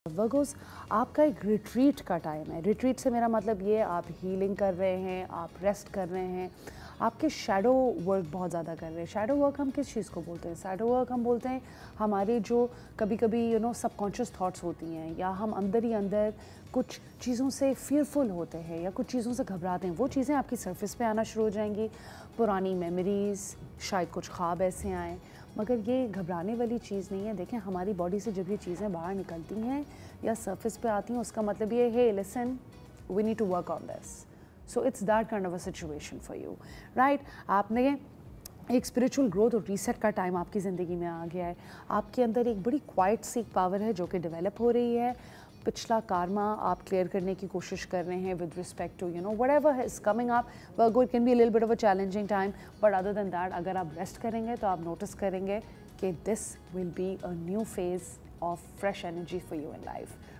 Virgo's, आपका एक retreat का टाइम है। रिट्रीट से मेरा मतलब ये आप हीलिंग कर रहे हैं, आप रेस्ट कर रहे हैं, आपके शैडो वर्क बहुत ज़्यादा कर रहे हैं। शैडो वर्क हम किस चीज़ को बोलते हैं? शैडो वर्क हम बोलते हैं हमारे जो कभी कभी सबकॉन्शियस थॉट्स होती हैं, या हम अंदर ही अंदर कुछ चीज़ों से फियरफुल होते हैं या कुछ चीज़ों से घबराते हैं, वो चीज़ें आपकी सरफेस पे आना शुरू हो जाएंगी। पुरानी मेमोरीज़, शायद कुछ ख्वाब ऐसे आएँ, मगर ये घबराने वाली चीज़ नहीं है। देखें, हमारी बॉडी से जब ये चीज़ें बाहर निकलती हैं या सरफेस पे आती हैं, उसका मतलब ये है, listen, we need to work on this. So it's that kind of a situation for you, right? आपने एक स्पिरिचुअल ग्रोथ और रीसेट का टाइम आपकी ज़िंदगी में आ गया है। आपके अंदर एक बड़ी क्वाइट सी पावर है जो कि डेवलप हो रही है। पिछला कारमा आप क्लियर करने की कोशिश कर रहे हैं with respect to whatever is coming up. Virgo, it can be a little bit of a challenging time, but other than that अगर आप रेस्ट करेंगे तो आप नोटिस करेंगे कि this will be a new phase of fresh energy for you in life,